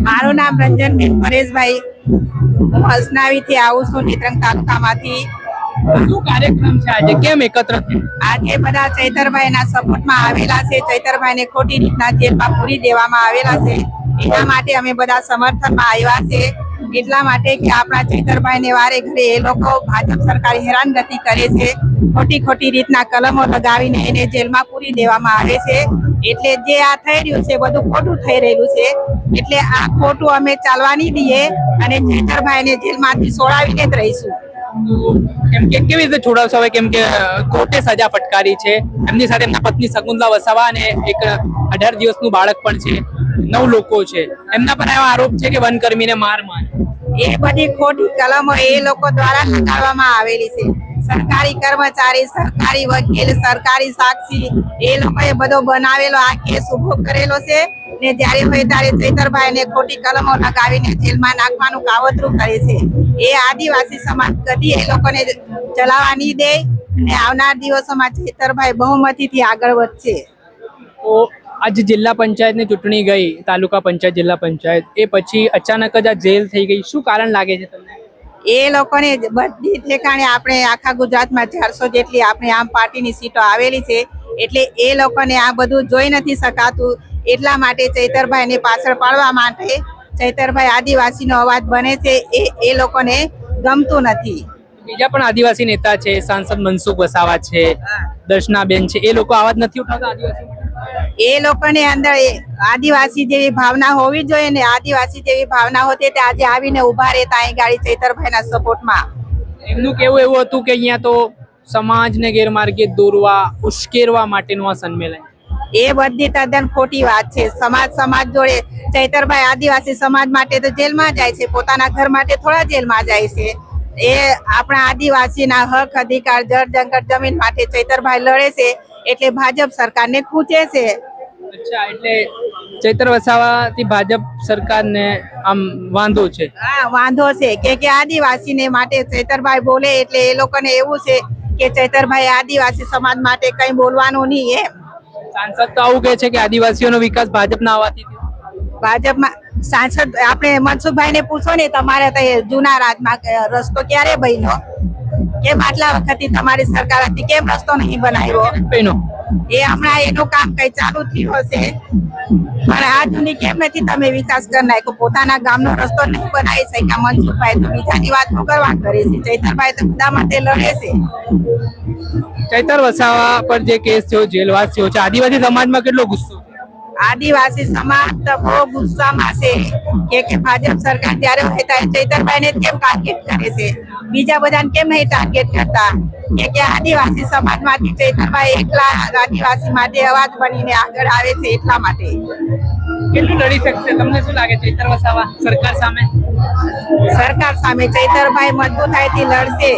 મારું નામ રંજનબેન પરેશભાઈ. હું હસનાવીથી આવું છું, નેત્રંગ તાલુકામાંથી. શું કાર્યક્રમ છે આજે, કેમ એકત્ર આજે બધા ચૈતરભાઈના સપોર્ટમાં આવેલા છે. ચૈતરભાઈને ખોટી રીતના જેલમાં પૂરી દેવામાં આવેલા છે, એના માટે અમે બધા સમર્થનમાં આવ્યા છે. એટલા માટે કે આપણા ચૈતરભાઈને વારે ઘરે એ લોકો ભાજપ સરકાર હેરાનગતિ કરે છે. ખોટી રીતના કલમો લગાવીને એને જેલમાં પૂરી દેવામાં આવે છે. એટલે જે આ થઈ રહ્યું છે બધું ખોટું થઈ રહેલું છે. એટલે આ ખોટું અમે ચાલવા નહીં દઈએ અને ચૈતરભાઈને જેલમાંથી છોડાવીને જ રહીશું. કેમ કે કેવી રીતે છોડાવશો હવે, કેમ કે કોર્ટે સજા ફટકારી છે, એમની સાથે એમના પત્ની શકુંતલા વસાવા અને એક 18 દિવસનું બાળક પણ છે, 9 લોકો છે, એમના પર એવો આરોપ છે કે વનકર્મીને માર એ બધી ખોટી કલમો એ લોકો દ્વારા લગાડવામાં આવેલી છે. સરકારી કર્મચારી, સરકારી વકીલ, સરકારી સાક્ષી એ લોકોએ બધો બનાવેલો આ કેસ ઉભો કરેલો છે ને જ્યારે હોય ત્યારે ચૈતરભાઈને ખોટી કલમો લગાવીને જેલમાં નાખવાનું કાવતરું કરે છે. એ આદિવાસી સમાજ કદી એ લોકોને ચલાવવા નહીં દે ને આવનાર દિવસોમાં ચૈતરભાઈ બહુમતીથી આગળ વધશે. તો આજે જિલ્લા પંચાયતની ચૂંટણી ગઈ, તાલુકા પંચાયત, જિલ્લા પંચાયત, એ પછી અચાનક જ આ જેલ થઈ ગઈ, શું કારણ લાગે છે તમને? એ લોકોને બધી ઠેકાણે આપણે આખા ગુજરાતમાં 400 જેટલી આપણી આમ પાર્ટીની સીટો આવેલી છે, એટલે એ લોકોને આ બધું જોઈ નથી શકાતું. એટલા માટે ચૈતરભાઈને પાછળ પાડવા માટે ચૈતરભાઈ આદિવાસીનો અવાજ બને છે, એ લોકોને ગમતું નથી. બીજા પણ આદિવાસી નેતા છે, સાંસદ મનસુખ વસાવા છે, દર્શનાબેન છે, એ લોકો અવાજ નથી ઉઠાવતા આદિવાસી? એ લોકોને અંદર આદિવાસી જેવી ભાવના હોવી જોઈએ ને આદિવાસી જેવી ભાવના હોતી તે આજે આવીને ઉભા રહેતા અહીં ગાડી ચૈતરભાઈના સપોર્ટમાં. એમનું કેવું એવું હતું કે અહીંયા તો સમાજને ગેરમાર્ગે દોરવા, ઉશ્કેરવા માટેનું આ સંમેલન. એ બધી તદ્દન ખોટી વાત છે. સમાજ જોડે ચૈતરભાઈ આદિવાસી સમાજ માટે તો જેલમાં જાય છે, પોતાના ઘર માટે થોડા જેલમાં જાય છે. એ આપણા આદિવાસીના હક અધિકાર, જળ જંગલ જમીન માટે ચૈતરભાઈ લડે છે, એટલે ભાજપ સરકારને ખૂંચે છે. અચ્છા, એટલે ચૈતર વસાવાથી ભાજપ સરકારને આમ વાંધો છે? હા, વાંધો છે કે આદિવાસીને માટે ચૈતરભાઈ બોલે એટલે એ લોકોને એવું છે કે ચૈતરભાઈ આદિવાસી સમાજ માટે કઈ બોલવાનું નહીં એમ. સાંસદ તો આવું કહે છે કે આદિવાસીઓનો વિકાસ ભાજપના આવવાથી ભાજપમાં સાંસદ આપણે મનસુખભાઈ ને પૂછો ને, તમારે તો જૂના રાજમાં રસ્તો ક્યારે બન્યો? કેમ આટલા વખતથી તમારી સરકાર હતી, કેમ રસ્તો નહીં બનાવ્યો? એ હમણાં એનું કામ કઈ ચાલુ થયું હશે, પણ આ જૂની કેમ નથી તમે વિકાસ કરી નાખ્યો? પોતાના ગામનો રસ્તો નહીં બનાવી શક્યા મનસુખભાઈ, તો બીજાની વાત કરવા કરે છે. ચૈતરભાઈ તો બધા માટે લડે છે. ચૈતર વસાવા પર જે કેસ થયો, જેલવાસ થયો છે, આદિવાસી સમાજમાં કેટલો ગુસ્સો? આદિવાસી સમાજ તો બહુ ગુસ્સામાં છે કે ભાજપ સરકાર ત્યારે હોય ત્યારે ચૈતરભાઈને કેમ ટાર્ગેટ કરે છે, બીજા બધાને કેમ નહીં ટાર્ગેટ કરતા? કે આદિવાસી સમાજમાંથી ચૈતરભાઈ એકલા આદિવાસી માટે અવાજ બનીને આગળ આવે છે, એટલા માટે. કેટલું લડી શકશે તમને શું લાગે ચૈતર વસાવા સરકાર સામે? સરકાર સામે ચૈતરભાઈ મજબૂતાઈથી લડશે.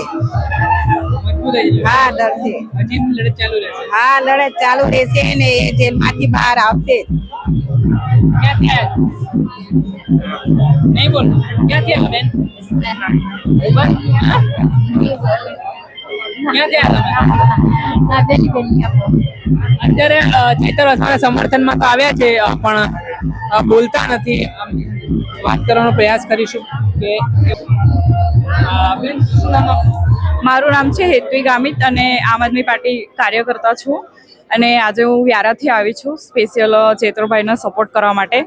હા, લડશે. હજી લડત ચાલુ રહેશે? હા, લડત ચાલુ રહેશે ને એ જેલમાંથી બહાર આવશે. નહીં બોલ, ક્યાંથી આવ્યા બેન? અત્યારે ચૈતર વસાવાના સમર્થનમાં તો આવ્યા છે, પણ બોલતા નથી. વાત કરવાનો પ્રયાસ કરીશું કે મારું નામ છે હેતવી ગામિત અને આમ આદમી પાર્ટી કાર્યકર્તા છું, અને આજે હું વ્યારાથી આવી છું સ્પેશિયલ ચૈતરભાઈને સપોર્ટ કરવા માટે.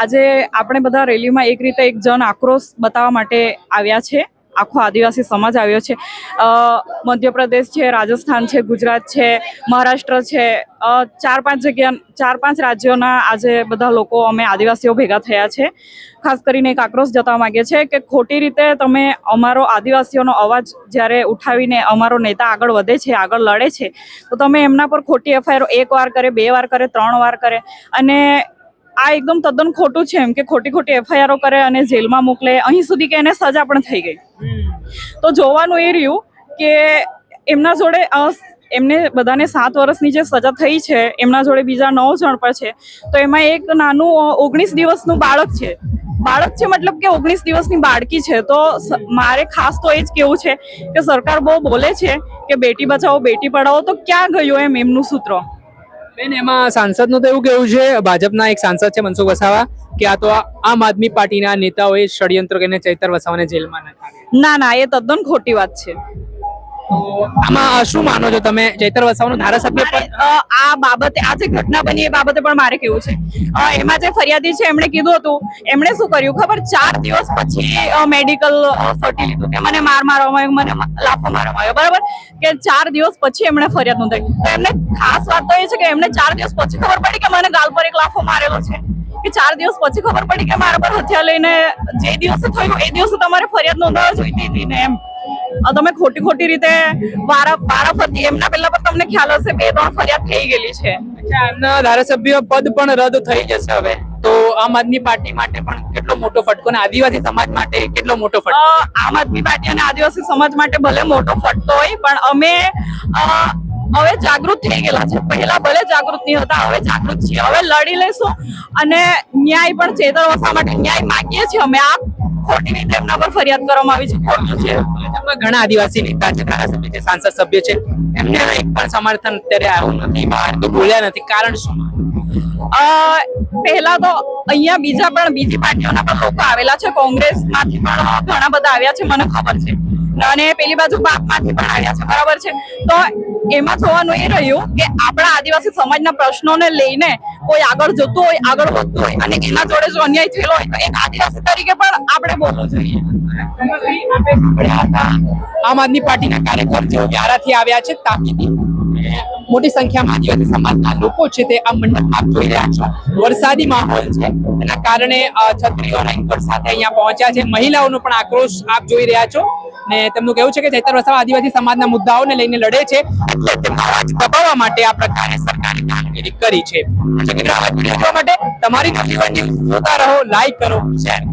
આજે આપણે બધા રેલીમાં એક રીતે એક જન આક્રોશ બતાવવા માટે આવ્યા છે. આખો આદિવાસી સમાજ આવ્યો છે. મધ્યપ્રદેશ છે, રાજસ્થાન છે, ગુજરાત છે, મહારાષ્ટ્ર છે, 4-5 રાજ્યોના આજે બધા લોકો અમે આદિવાસીઓ ભેગા થયા છે. ખાસ કરીને એક આક્રોશ જતાવવા માંગીએ છીએ કે ખોટી રીતે તમે અમારો આદિવાસીઓનો અવાજ જ્યારે ઉઠાવીને અમારો નેતા આગળ વધે છે, આગળ લડે છે, તો તમે એમના પર ખોટી એફઆઈઆર 1 વાર કરે, 2 વાર કરે, 3 વાર કરે, અને આ એકદમ તદ્દન ખોટું છે. એમ કે ખોટી એફઆઈઆરો કરે અને જેલમાં મોકલે, અહીં સુધી કે એને સજા પણ થઈ ગઈ. તો જોવાનું એ રહ્યું કે એમના જોડે એમને બધાને 7 વર્ષની જે સજા થઈ છે, એમના જોડે બીજા 9 જણ પર છે, તો એમાં એક નાનું 19 દિવસનું બાળક છે. મતલબ કે 19 દિવસની બાળકી છે. તો મારે ખાસ તો એ જ કહેવું છે કે સરકાર બહુ બોલે છે કે બેટી બચાવો બેટી પઢાઓ, તો ક્યાં ગયું એમનું સૂત્ર? બેન એમાં સાંસદનું તો એવું કેવું છે, ભાજપના એક સાંસદ છે મનસુખ વસાવા, કે આ તો આમ આદમી પાર્ટીના નેતાઓએ ષડયંત્ર કરીને ચૈતર વસાવાને જેલમાં નખાવ્યા. ના ના, એ તદ્દન ખોટી વાત છે. તો આમાં શું માનો છો તમે? ચૈતર વસાવાનો ધારાસભ્ય મારે, આ બાબતે આ જે ઘટના બની એ બાબતે પણ મારે કેવું છે. એમાં જે ફરિયાદી છે એમણે કીધું હતું, એમણે શું કર્યું ખબર, 4 દિવસ પછી મેડિકલ સર્ટી લીધું કે મને માર મારવામાં આવ્યો, મને લાફો મારવામાં આવ્યો, બરાબર, કે 4 દિવસ પછી એમણે ફરિયાદ નોંધાવી. તો એમને ખાસ વાત તો એ છે કે એમને 4 દિવસ પછી ખબર પડી કે મને ગાલ પર એક લાફો મારેલો છે, કે 4 દિવસ પછી ખબર પડી કે મારા પર હથિયાર લઈને જે દિવસે થયું એ દિવસે તમારે ફરિયાદ નોંધાવવા જોઈતી હતી ને એમ. તમે ખોટી રીતે વારાફરતી, એમના પહેલા પણ તમને ખ્યાલ હશે 2-3 ફરિયાદ થઈ ગયેલી છે. અચ્છા, એમના ધારાસભ્ય પદ પણ રદ થઈ જશે હવે, તો આમ આદમી પાર્ટી માટે પણ કેટલો મોટો ફટકો અને આદિવાસી સમાજ માટે કેટલો મોટો ફટકો? આમ આદમી પાર્ટી અને આદિવાસી સમાજ માટે ભલે મોટો ફટકો હોય, પણ અમે હવે જાગૃત થઈ ગયેલા છે. પહેલા ભલે જાગૃત નહીં હતા, હવે જાગૃત છીએ. હવે લડી લેશું અને ન્યાય પણ ચૈતર વસાવા માટે ન્યાય માંગીએ છીએ અમે. આ ખોટી રીતે એમના પર ફરિયાદ કરવામાં આવી છે, ખોટું છે. ભાજપમાં ઘણા આદિવાસી નેતા છે, ધારાસભ્ય છે, સાંસદ સભ્ય છે, એમને એક પણ સમર્થન અત્યારે આવ્યું નથી, બહાર તો બોલ્યા નથી, કારણ શું? પહેલા તો અહીંયા બીજી પાર્ટીઓના પણ લોકો આવેલા છે, કોંગ્રેસમાંથી પણ ઘણા બધા આવ્યા છે, મને ખબર છે, અને પેલી બાજુ બાપમાંથી પણ આવ્યા છે, બરાબર છે. તો એમાં જોવાનું એ રહ્યું કે આપણા આદિવાસી સમાજના પ્રશ્નોને લઈને કોઈ આગળ જતું હોય, આગળ વધતું હોય, અને એના જોડે જો અન્યાય થયેલો હોય તો એક આદિવાસી તરીકે પણ આપણે બોલવું જોઈએ. આમ આદમી પાર્ટીના કાર્યકર જેઓ વ્યારાથી આવ્યા છે, તાકીદે મોટી સંખ્યામાં આદિવાસી સમાજના લોકો છે તે આ મંડપમાં જોઈ રહ્યા છો. વરસાદી માહોલ છે, એના કારણે છત્રીઓ રેનકોટ સાથે અહીંયા પહોંચ્યા છે. મહિલાઓનો પણ આક્રોશ આપ જોઈ રહ્યા છો, ને તેમનું કહેવું છે કે ચૈતર વસાવા આદિવાસી સમાજના મુદ્દાઓને લઈને લડે છે, એટલે તેમનો અવાજ દબાવવા માટે આ પ્રકારે સરકારે કામગીરી કરી છે. આવા વિડીયો જોવા માટે તમારી નવજીવન ન્યૂઝ જોતા રહો, લાઈક કરો, શેર કરો.